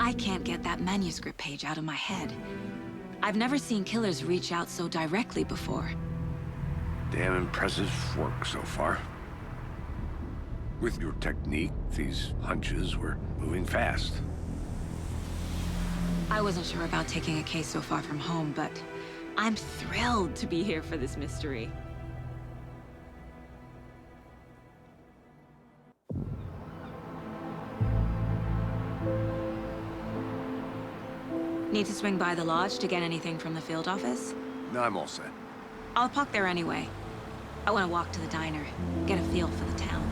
I can't get that manuscript page out of my head. I've never seen killers reach out so directly before. Damn impressive work so far. With your technique, these hunches were moving fast. I wasn't sure about taking a case so far from home, but I'm thrilled to be here for this mystery. Need to swing by the lodge to get anything from the field office? No, I'm all set. I'll park there anyway. I want to walk to the diner, get a feel for the town.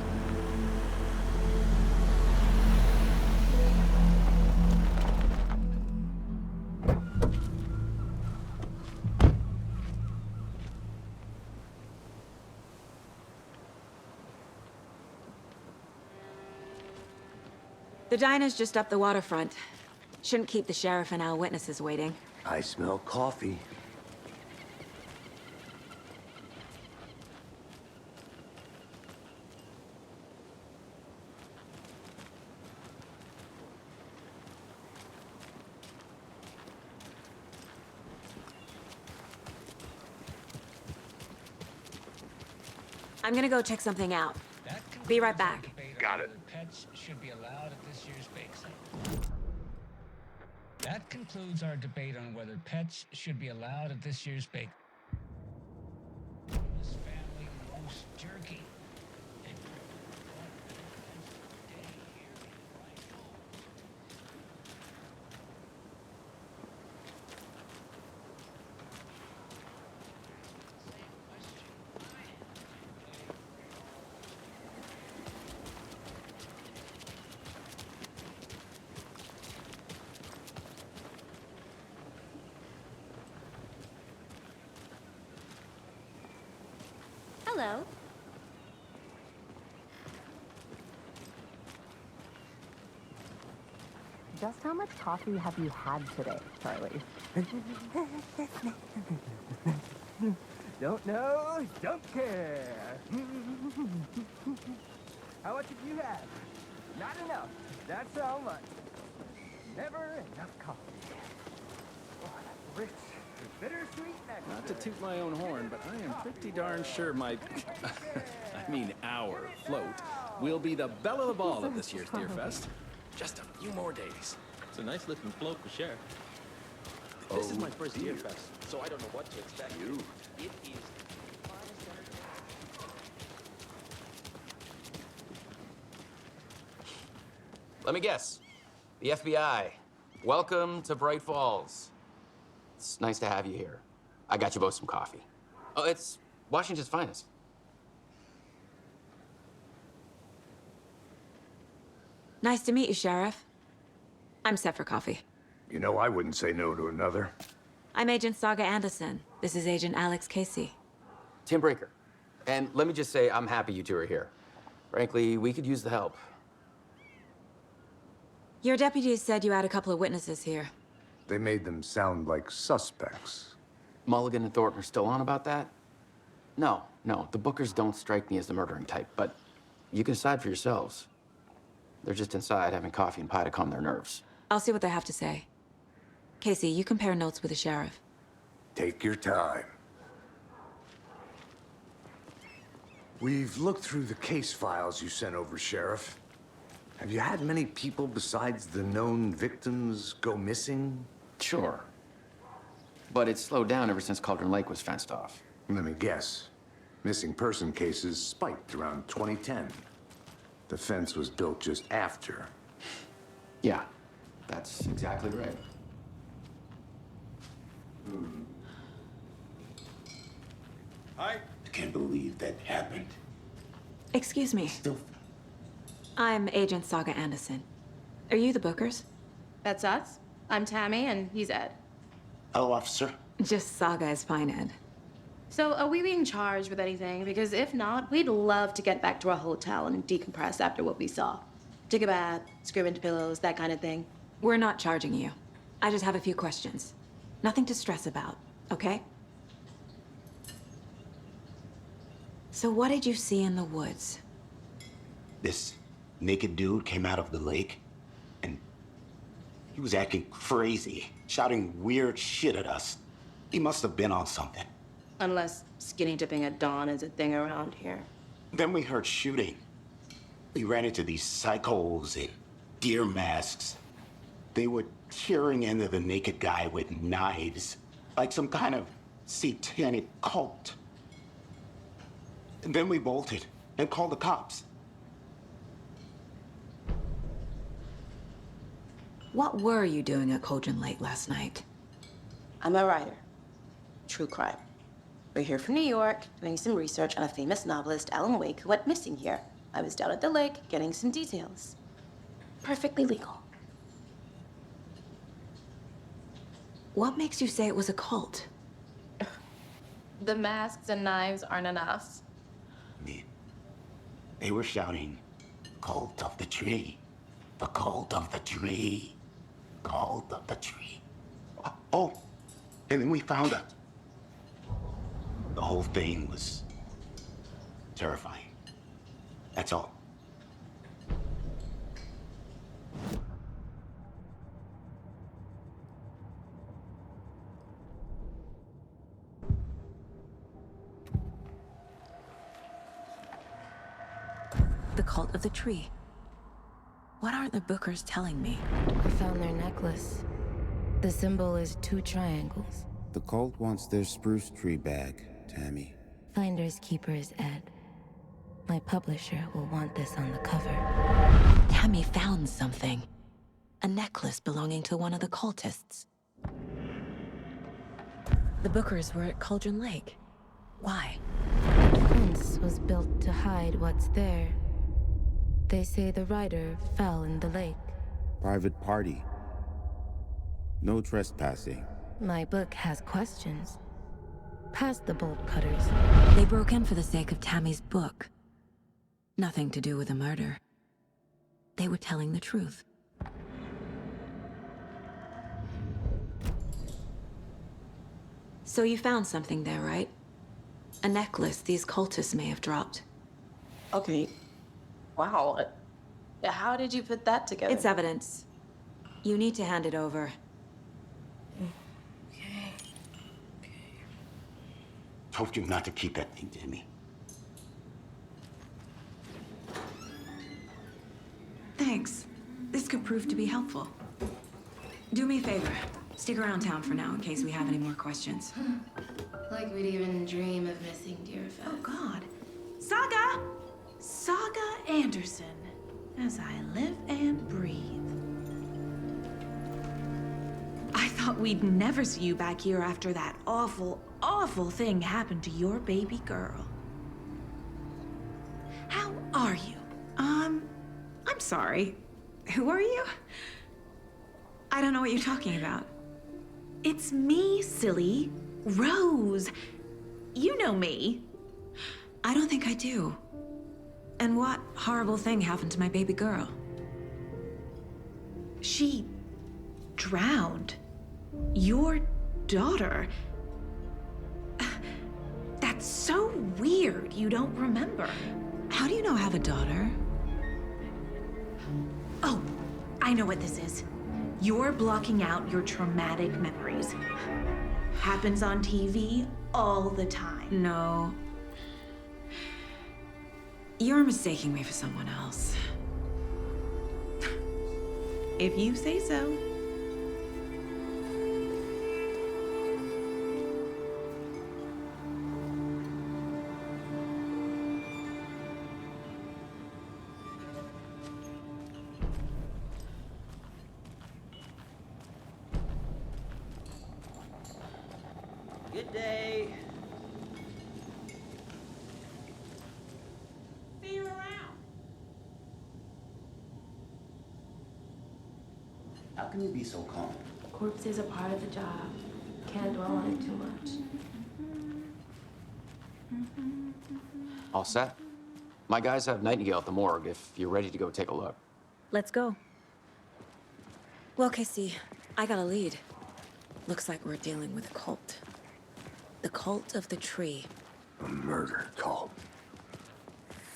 The diner's just up the waterfront. Shouldn't keep the sheriff and our witnesses waiting. I smell coffee. I'm gonna go check something out. Be right back. Got it. Pets should be allowed at this year's bake sale. That concludes our debate on whether pets should be allowed at this year's bake. This family roast jerky. Hello. Just how much coffee have you had today, Charlie? Don't know, don't care. How much have you had? Not enough. That's how much. Never enough coffee. Oh, that's rich, bittersweet nectar. Not to toot my own horn, but I am pretty darn sure my, I mean our float will be the belle of the ball at this year's Deer Fest. Just a few more days. It's a nice looking float for Sheriff. This is my first Deer Fest, so I don't know what to expect. It is. Let me guess. The FBI. Welcome to Bright Falls. It's nice to have you here. I got you both some coffee. Oh, it's Washington's finest. Nice to meet you, Sheriff. I'm set for coffee. You know, I wouldn't say no to another. I'm Agent Saga Anderson. This is Agent Alex Casey. Tim Brinker. And let me just say, I'm happy you two are here. Frankly, we could use the help. Your deputies said you had a couple of witnesses here. They made them sound like suspects. Mulligan and Thornton are still on about that? No, the Bookers don't strike me as the murdering type, but you can decide for yourselves. They're just inside having coffee and pie to calm their nerves. I'll see what they have to say. Casey, you compare notes with the sheriff. Take your time. We've looked through the case files you sent over, Sheriff. Have you had many people besides the known victims go missing? Sure. But it's slowed down ever since Cauldron Lake was fenced off. Let me guess. Missing person cases spiked around 2010. The fence was built just after. Yeah, that's exactly right. I can't believe that happened. Excuse me. Still, I'm Agent Saga Anderson. Are you the Bookers? That's us. I'm Tammy, and he's Ed. hello, officer. Just Saga is fine, Ed. So, are we being charged with anything? Because if not, we'd love to get back to our hotel and decompress after what we saw. Take a bath, scream into pillows, that kind of thing. We're not charging you. I just have a few questions. Nothing to stress about, okay? So what did you see in the woods? This naked dude came out of the lake, and He was acting crazy, shouting weird shit at us. He must have been on something. Unless skinny dipping at dawn is a thing around here. Then we heard shooting. We ran into these psychos in deer masks. They were tearing into the naked guy with knives, like some kind of satanic cult. And then we bolted and called the cops. What were you doing at Cauldron Lake last night? I'm a writer. True crime. We're here from New York, doing some research on a famous novelist, Alan Wake, who went missing here. I was down at the lake, getting some details. Perfectly legal. What makes you say it was a cult? The masks and knives aren't enough. They were shouting, "Cult of the tree. The cult of the tree. Cult of the tree." Oh, and then we found her. The whole thing was terrifying. That's all. The cult of the tree. What are the bookers telling me? I found their necklace. The symbol is 2 triangles. The cult wants their spruce tree bag, Tammy. Finders keepers, Ed. My publisher will want this on the cover. Tammy found something. A necklace belonging to one of the cultists. The bookers were at Cauldron Lake. Why? The fence was built to hide what's there. They say the rider fell in the lake. Private party. No trespassing. My book has questions. Past the bolt cutters. They broke in for the sake of Tammy's book. Nothing to do with a murder. They were telling the truth. So you found something there, right? A necklace these cultists may have dropped. Okay. Wow. How did you put that together? It's evidence. You need to hand it over. Told you not to keep that thing to me. Thanks. This could prove to be helpful. Do me a favor. Stick around town for now in case we have any more questions. Like we'd even dream of missing dear Fez. Oh, God. Saga! Saga Anderson. As I live and breathe. I thought we'd never see you back here after that awful, awful thing happened to your baby girl. How are you? I'm sorry. Who are you? I don't know what you're talking about. It's me, silly. Rose. You know me. I don't think I do. And what horrible thing happened to my baby girl? She drowned. Your daughter. That's so weird you don't remember. How do you know I have a daughter? Oh, I know what this is. You're blocking out your traumatic memories. Happens on TV all the time. No. You're mistaking me for someone else. If you say so. Good day. See you around. How can you be so calm? Corpses are part of the job. Can't dwell on it too much. All set? My guys have Nightingale at the morgue if you're ready to go take a look. Let's go. Well, Casey, I got a lead. Looks like we're dealing with a cult. The cult of the tree. A murder cult.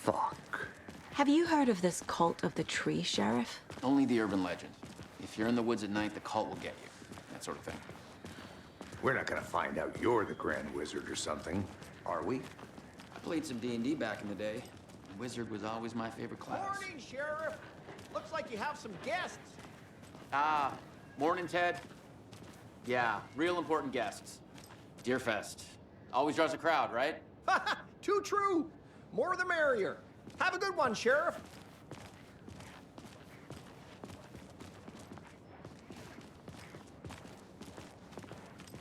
Fuck. Have you heard of this cult of the tree, Sheriff? Only the urban legend. If If you're in the woods at night, the cult will get you. That sort of thing. We're not gonna find out you're the Grand Wizard or something, are we? I played some D&D back in the day. Wizard was always my favorite class. Morning, Sheriff. Looks like you have some guests. Ah, morning, Ted. Yeah, real important guests. Deerfest. Always draws a crowd, right? Too true. More the merrier. Have a good one, Sheriff.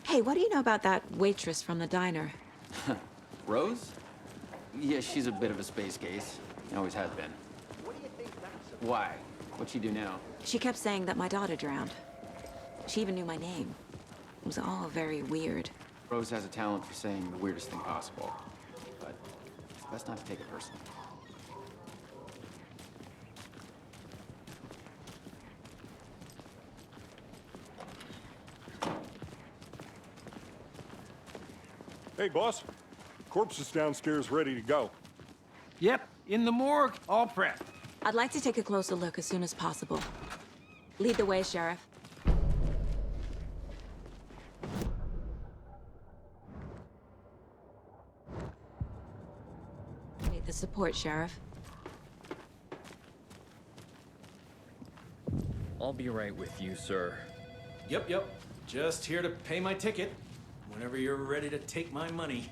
Hey, what do you know about that waitress from the diner? Rose? Yeah, she's a bit of a space case. Always has been. What do you think that's about? Why? What'd she do now? She kept saying that my daughter drowned. She even knew my name. It was all very weird. Rose has a talent for saying the weirdest thing possible. But it's best not to take it personally. Hey, boss. Corpse is downstairs ready to go. Yep, in the morgue, all prepped. I'd like to take a closer look as soon as possible. Lead the way, Sheriff. Need the support, Sheriff. I'll be right with you, sir. Yep. Just here to pay my ticket. Whenever you're ready to take my money.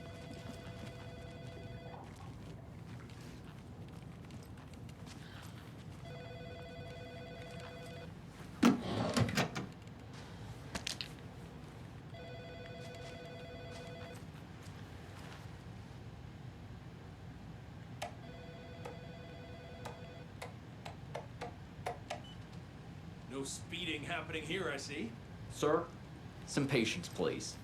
No speeding happening here, I see. Sir, some patience, please.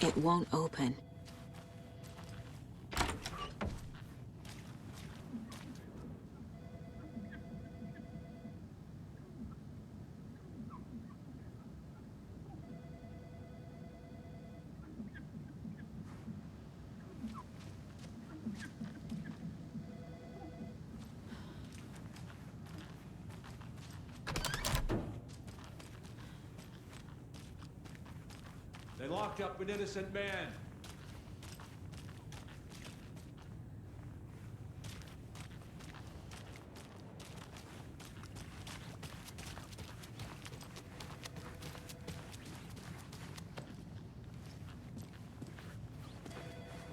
It won't open. They locked up an innocent man.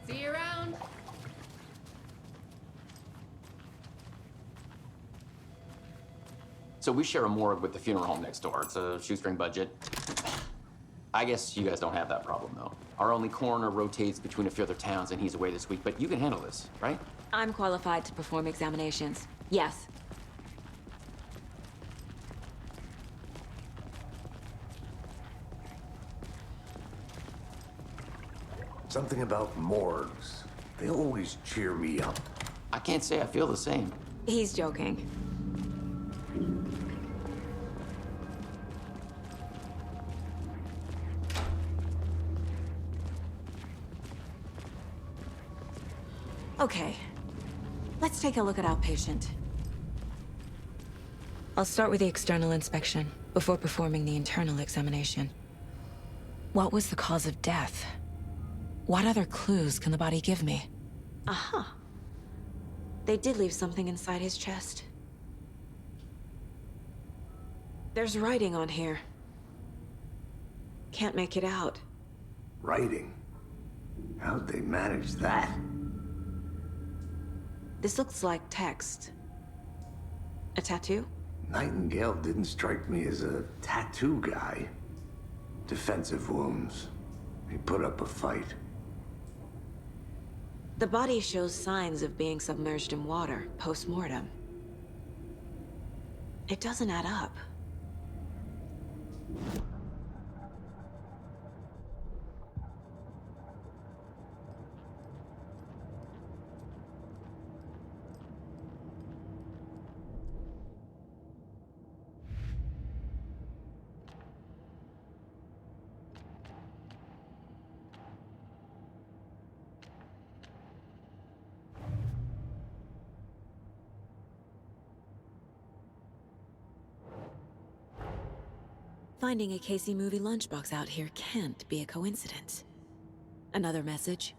See you around. So we share a morgue with the funeral home next door. It's a shoestring budget. I guess you guys don't have that problem, though. Our only coroner rotates between a few other towns, and he's away this week, but you can handle this, right? I'm qualified to perform examinations. Yes. Something about morgues. They always cheer me up. I can't say I feel the same. He's joking. Okay, let's take a look at our patient. I'll start with the external inspection before performing the internal examination. What was the cause of death? What other clues can the body give me? Aha. They did leave something inside his chest. There's writing on here. Can't make it out. Writing? How'd they manage that? This looks like text. A tattoo? Nightingale didn't strike me as a tattoo guy. Defensive wounds. He put up a fight. The body shows signs of being submerged in water post-mortem. It doesn't add up. Finding a Casey movie lunchbox out here can't be a coincidence. Another message?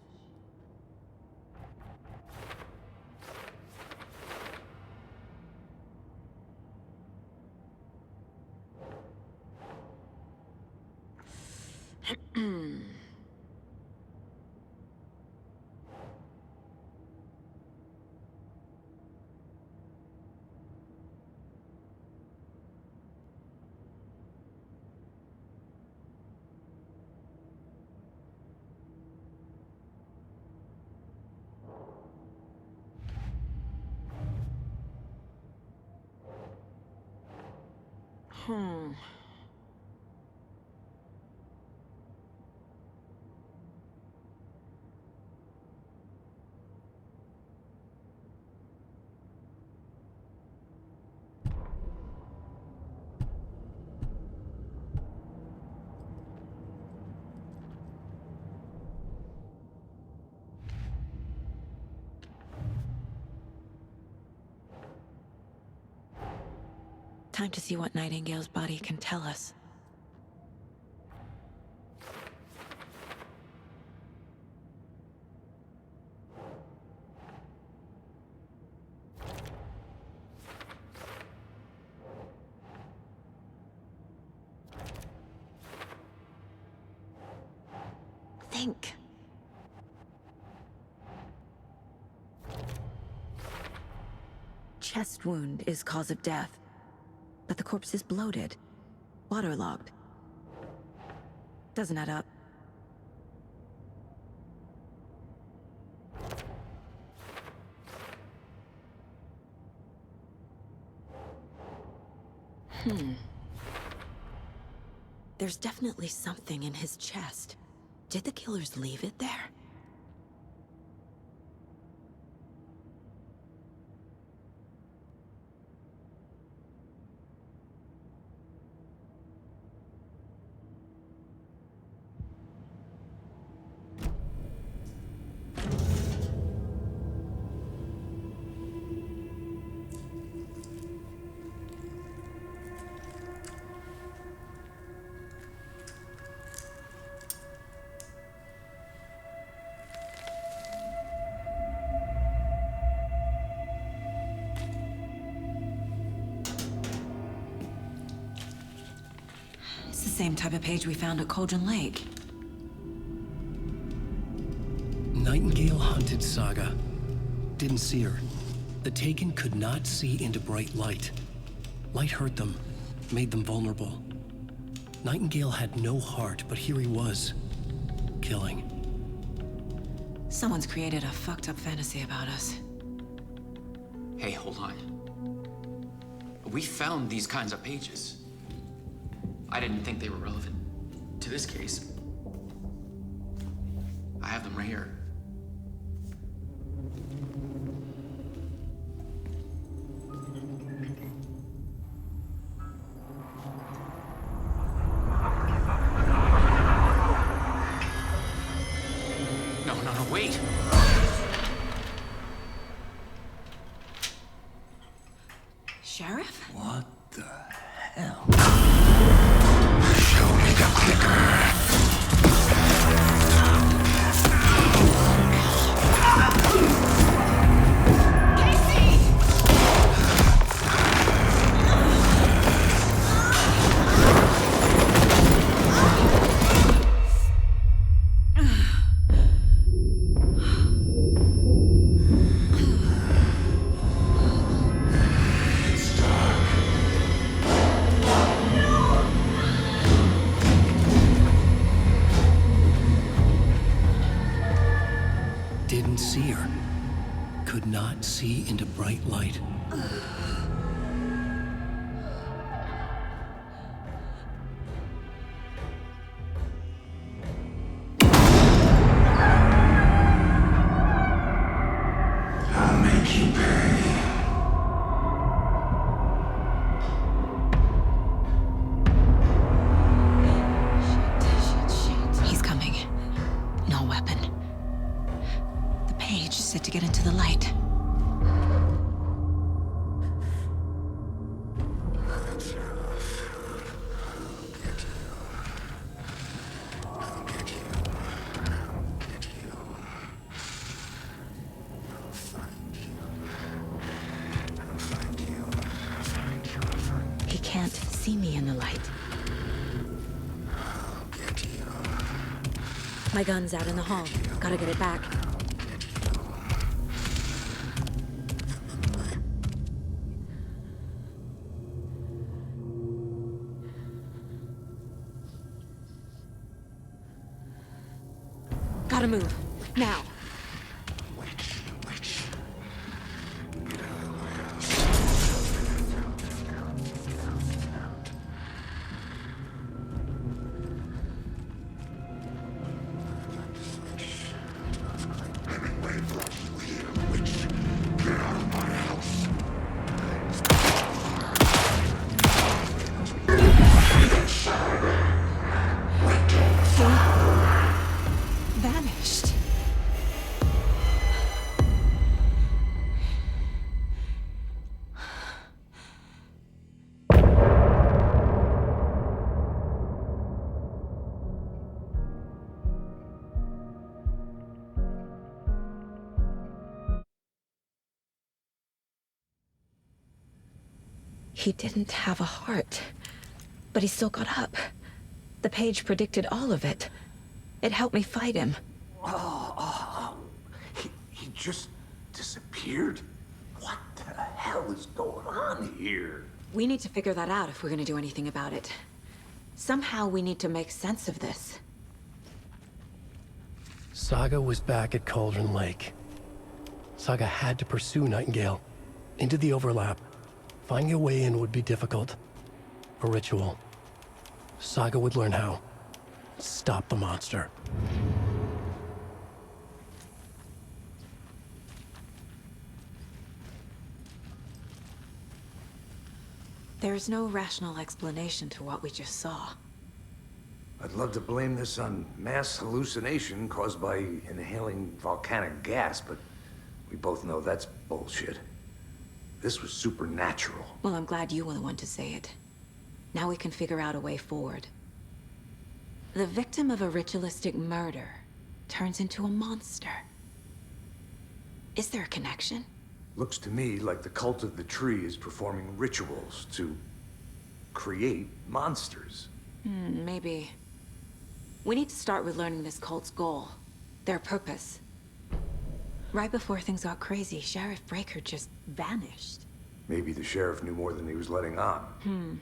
Time to see what Nightingale's body can tell us. Think. Chest wound is cause of death. But the corpse is bloated, waterlogged. Doesn't add up. There's definitely something in his chest. Did the killers leave it there? Same type of page we found at Cauldron Lake. Nightingale hunted Saga. Didn't see her. The Taken could not see into bright light. Light hurt them, made them vulnerable. Nightingale had no heart, but here he was, killing. Someone's created a fucked up fantasy about us. Hey, hold on. We found these kinds of pages. I didn't think they were relevant to this case. I have them right here. No, wait! Sheriff? What the hell? Show me the clicker. Didn't see her. Could not see into bright light. I'll make you pay. He's coming. No weapon. The page is set to get into the light. Get My gun's out in the hall. Gotta get it back. Gotta move. Now. Vanished. He didn't have a heart, but he still got up. The page predicted all of it. It helped me fight him. He just disappeared? What the hell is going on here? We need to figure that out if we're gonna do anything about it. Somehow we need to make sense of this. Saga was back at Cauldron Lake. Saga had to pursue Nightingale into the overlap. Finding a way in would be difficult. A ritual. Saga would learn how. Stop the monster. There's no rational explanation to what we just saw. I'd love to blame this on mass hallucination caused by inhaling volcanic gas, but we both know that's bullshit. This was supernatural. Well, I'm glad you were the one to say it. Now we can figure out a way forward. The victim of a ritualistic murder turns into a monster. Is there a connection? Looks to me like the cult of the tree is performing rituals to create monsters. Maybe. We need to start with learning this cult's goal, their purpose. Right before things got crazy, Sheriff Breaker just vanished. Maybe the sheriff knew more than he was letting on.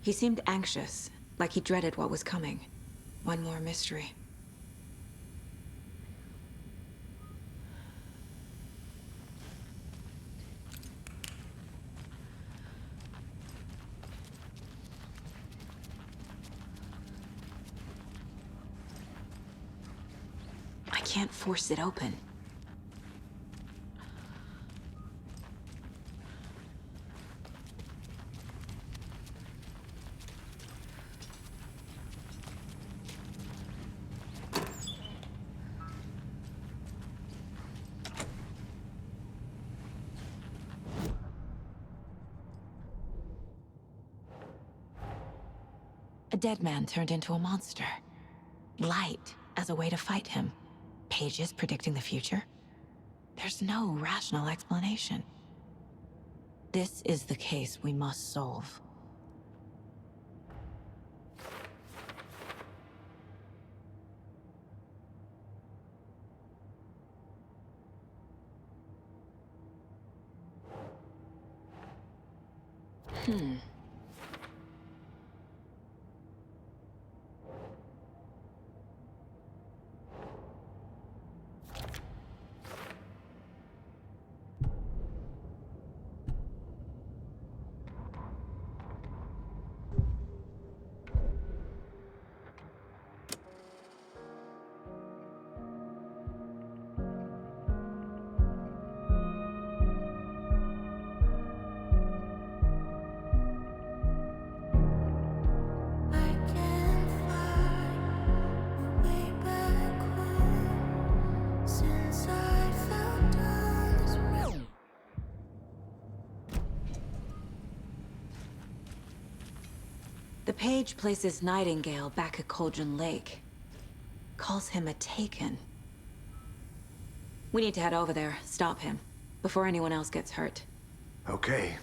He seemed anxious, like he dreaded what was coming. One more mystery. I can't force it open. A dead man turned into a monster. Light as a way to fight him. Pages predicting the future? There's no rational explanation. This is the case we must solve. The page places Nightingale back at Cauldron Lake. Calls him a Taken. We need to head over there, stop him, before anyone else gets hurt. Okay.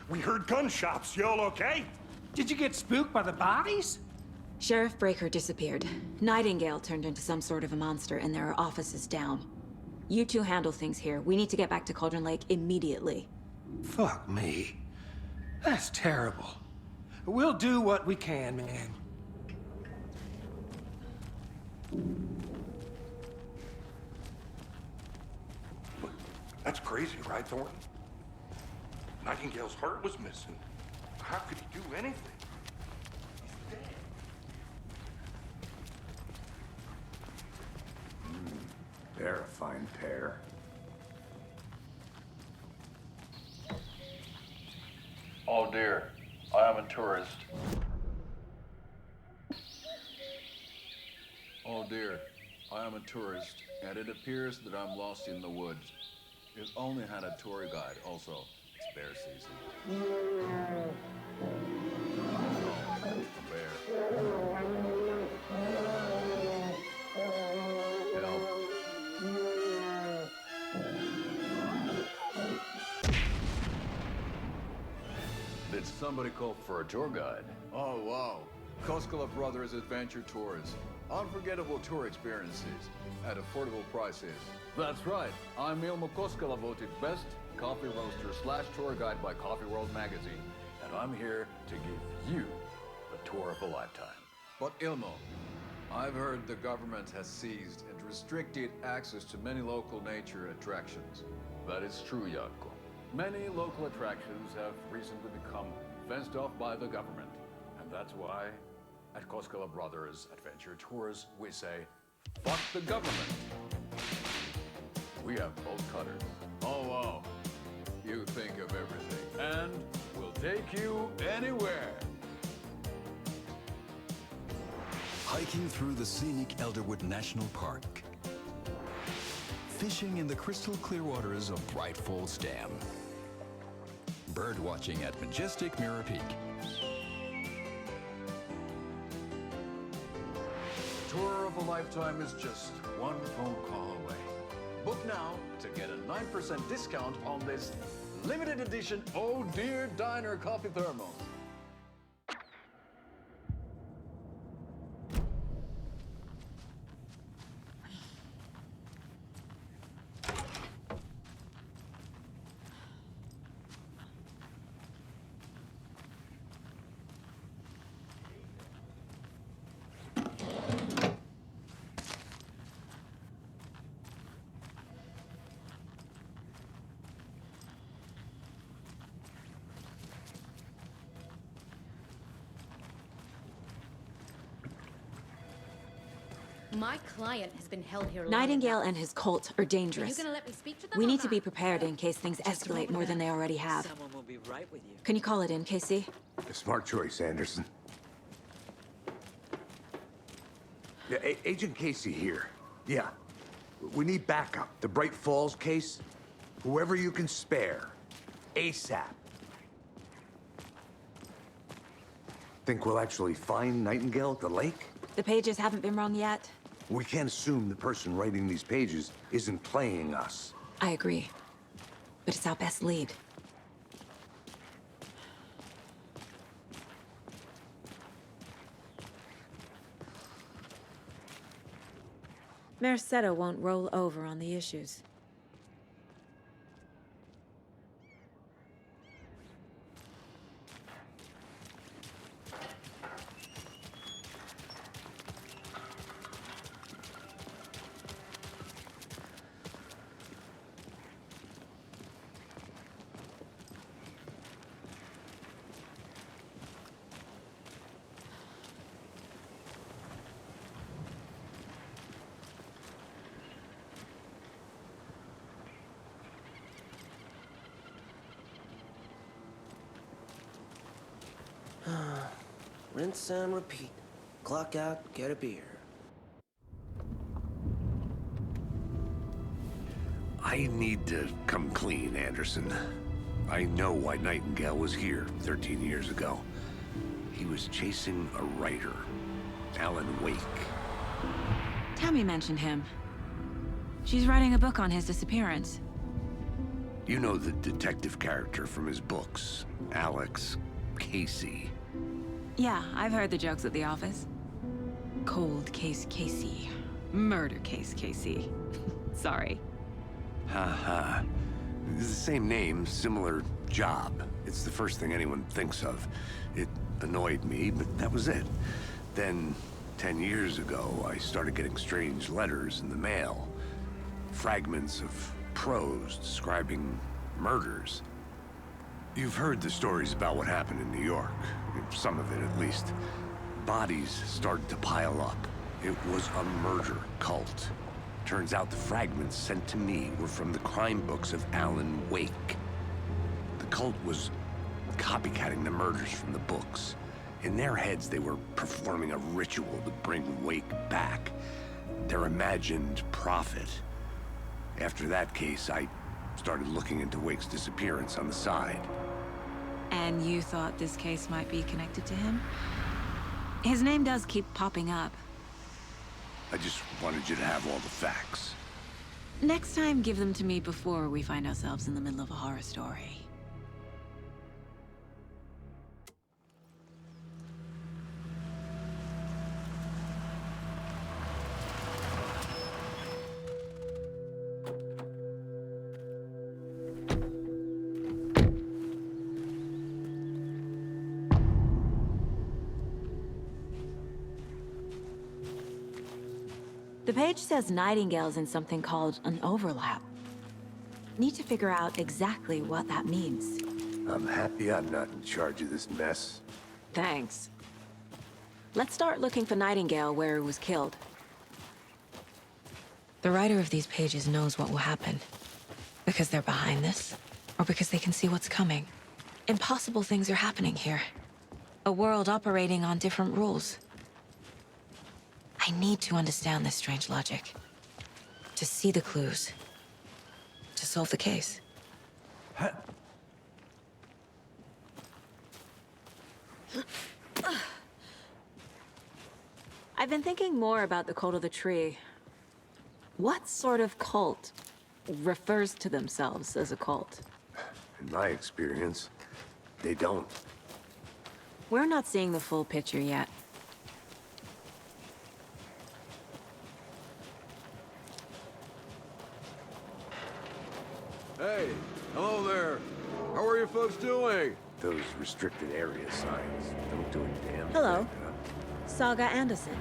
We heard gunshots. Y'all okay? Did you get spooked by the bodies? Sheriff Breaker disappeared. Nightingale turned into some sort of a monster, and there are offices down. You two handle things here. We need to get back to Cauldron Lake immediately. Fuck me. That's terrible. We'll do what we can, man. That's crazy, right, Thornton? Nightingale's heart was missing. How could he do anything? He's dead. They're a fine pair. Oh dear, I am a tourist. Oh dear, I am a tourist, and it appears that I'm lost in the woods. It only had a tour guide, also. It's bear season. Oh, a bear. Help. Did somebody call for a tour guide? Oh, wow. Koskela Brothers Adventure Tours. Unforgettable tour experiences at affordable prices. That's right. I'm Ilmo Koskela, voted best coffee roaster / tour guide by Coffee World magazine. And I'm here to give you the tour of a lifetime. But Ilmo, I've heard the government has seized and restricted access to many local nature attractions. That is true, Janko. Many local attractions have recently become fenced off by the government. And that's why, at Koskela Brothers Adventure Tours, we say, fuck the government. We have bolt cutters. Oh, wow. You think of everything. And we'll take you anywhere. Hiking through the scenic Elderwood National Park. Fishing in the crystal clear waters of Bright Falls Dam. Bird watching at majestic Mirror Peak. Tour of a lifetime is just one phone call away. Book now to get a 9% discount on this limited edition Oh Dear Diner coffee thermos. My client has been held here. Nightingale and his cult are dangerous. Are you gonna let me speak to them? We or need to not? be prepared in case things escalate more than they already have. Someone will be right with you. Can you call it in, Casey? A smart choice, Anderson. Yeah, Agent Casey here. Yeah. We need backup. The Bright Falls case. Whoever you can spare. ASAP. Think we'll actually find Nightingale at the lake? The pages haven't been wrong yet. We can't assume the person writing these pages isn't playing us. I agree. But it's our best lead. Mercado won't roll over on the issues. Rinse and repeat. Clock out, get a beer. I need to come clean, Anderson. I know why Nightingale was here 13 years ago. He was chasing a writer, Alan Wake. Tammy mentioned him. She's writing a book on his disappearance. You know the detective character from his books, Alex Casey. Yeah, I've heard the jokes at the office. Cold case Casey. Murder case Casey. Sorry. Ha. It's the same name, similar job. It's the first thing anyone thinks of. It annoyed me, but that was it. Then, 10 years ago, I started getting strange letters in the mail. Fragments of prose describing murders. You've heard the stories about what happened in New York. Some of it, at least. Bodies started to pile up. It was a murder cult. Turns out the fragments sent to me were from the crime books of Alan Wake. The cult was copycatting the murders from the books. In their heads, they were performing a ritual to bring Wake back. Their imagined prophet. After that case, I started looking into Wake's disappearance on the side. And you thought this case might be connected to him? His name does keep popping up. I just wanted you to have all the facts. Next time, give them to me before we find ourselves in the middle of a horror story. The page says Nightingale's in something called an overlap. Need to figure out exactly what that means. I'm happy I'm not in charge of this mess. Thanks. Let's start looking for Nightingale where he was killed. The writer of these pages knows what will happen. Because they're behind this, or because they can see what's coming. Impossible things are happening here. A world operating on different rules. I need to understand this strange logic. To see the clues. To solve the case. I've been thinking more about the cult of the tree. What sort of cult refers to themselves as a cult? In my experience, they don't. We're not seeing the full picture yet. Hey, hello there. How are you folks doing? Those restricted area signs don't do a damn Hello. thing, huh? Saga Anderson.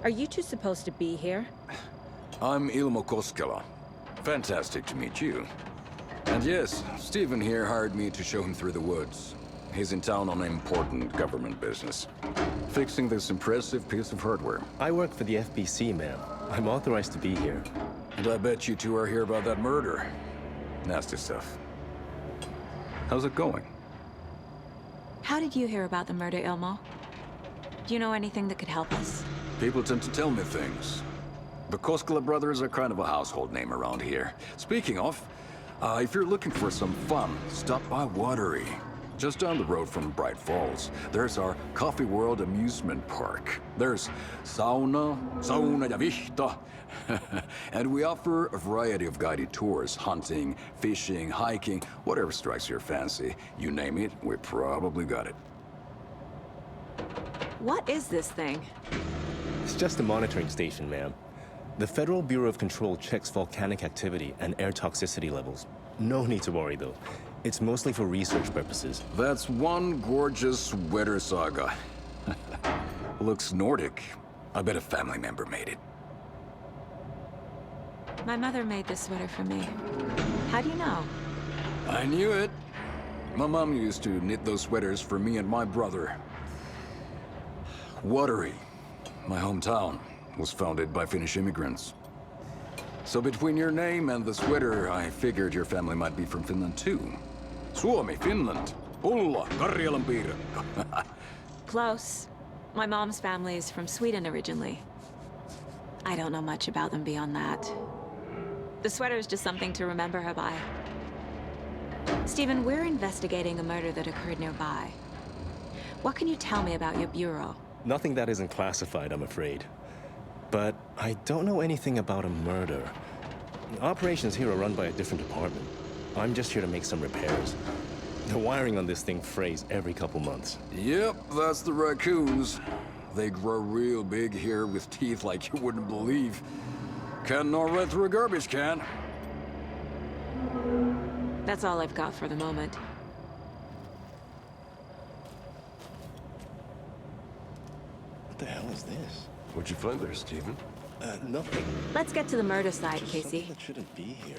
Are you two supposed to be here? I'm Ilmo Koskela. Fantastic to meet you. And yes, Stephen here hired me to show him through the woods. He's in town on important government business. Fixing this impressive piece of hardware. I work for the FBC, ma'am. I'm authorized to be here. And I bet you two are here about that murder. Nasty stuff. How's it going? How did you hear about the murder, Ilmo? Do you know anything that could help us? People tend to tell me things. The Koskela brothers are kind of a household name around here. Speaking of, if you're looking for some fun, stop by Watery. Just down the road from Bright Falls, there's our Coffee World amusement park. There's sauna ja vihta. And we offer a variety of guided tours, hunting, fishing, hiking, whatever strikes your fancy. You name it, we probably got it. What is this thing? It's just a monitoring station, ma'am. The Federal Bureau of Control checks volcanic activity and air toxicity levels. No need to worry, though. It's mostly for research purposes. That's one gorgeous sweater, Saga. Looks Nordic. I bet a family member made it. My mother made this sweater for me. How do you know? I knew it. My mom used to knit those sweaters for me and my brother. Watery, my hometown, was founded by Finnish immigrants. So between your name and the sweater, I figured your family might be from Finland too. Suomi, Finland. Ulla, Karjalan piirakka. Close. My mom's family is from Sweden originally. I don't know much about them beyond that. The sweater is just something to remember her by. Stephen, we're investigating a murder that occurred nearby. What can you tell me about your bureau? Nothing that isn't classified, I'm afraid. But I don't know anything about a murder. Operations here are run by a different department. I'm just here to make some repairs. The wiring on this thing frays every couple months. Yep, that's the raccoons. They grow real big here with teeth like you wouldn't believe. Can't nor run through a garbage can. That's all I've got for the moment. What the hell is this? What'd you find there, Stephen? Nothing. Let's get to the murder site, Just Casey. something that shouldn't be here.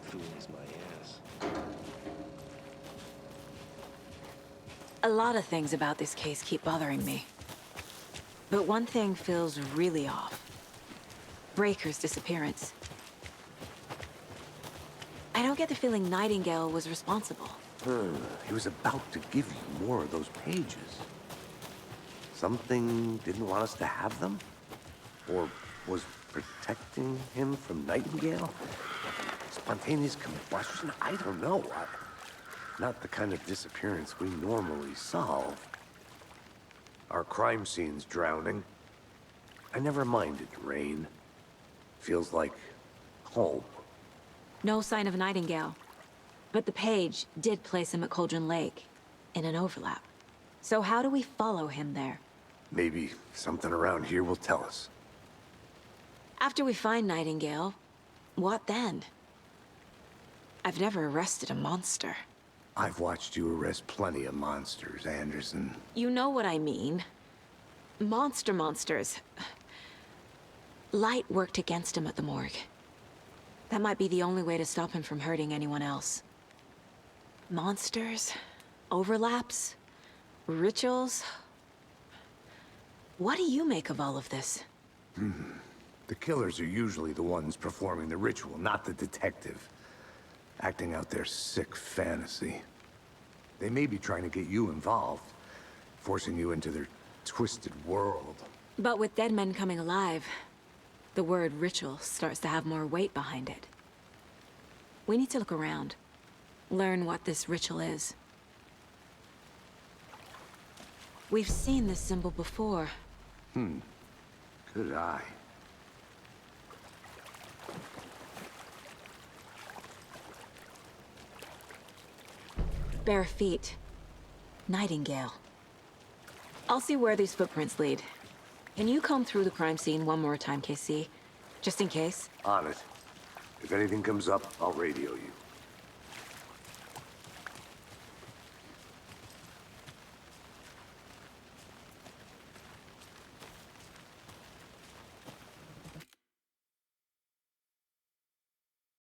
Fools my ass. A lot of things about this case keep bothering me. But one thing feels really off. Breaker's disappearance. I don't get the feeling Nightingale was responsible. He was about to give you more of those pages. Something didn't want us to have them? Or was protecting him from Nightingale? Spontaneous combustion? I don't know. Not the kind of disappearance we normally solve. Our crime scene's drowning. I never minded rain. Feels like home. No sign of Nightingale. But the page did place him at Cauldron Lake, in an overlap. So how do we follow him there? Maybe something around here will tell us. After we find Nightingale, what then? I've never arrested a monster. I've watched you arrest plenty of monsters, Anderson. You know what I mean. Monsters. Light worked against him at the morgue. That might be the only way to stop him from hurting anyone else. Monsters? Overlaps? Rituals? What do you make of all of this? The killers are usually the ones performing the ritual, not the detective. Acting out their sick fantasy. They may be trying to get you involved, forcing you into their twisted world. But with dead men coming alive, the word ritual starts to have more weight behind it. We need to look around, learn what this ritual is. We've seen this symbol before. Good eye. Bare feet. Nightingale. I'll see where these footprints lead. Can you comb through the crime scene one more time, KC? Just in case? On it. If anything comes up, I'll radio you.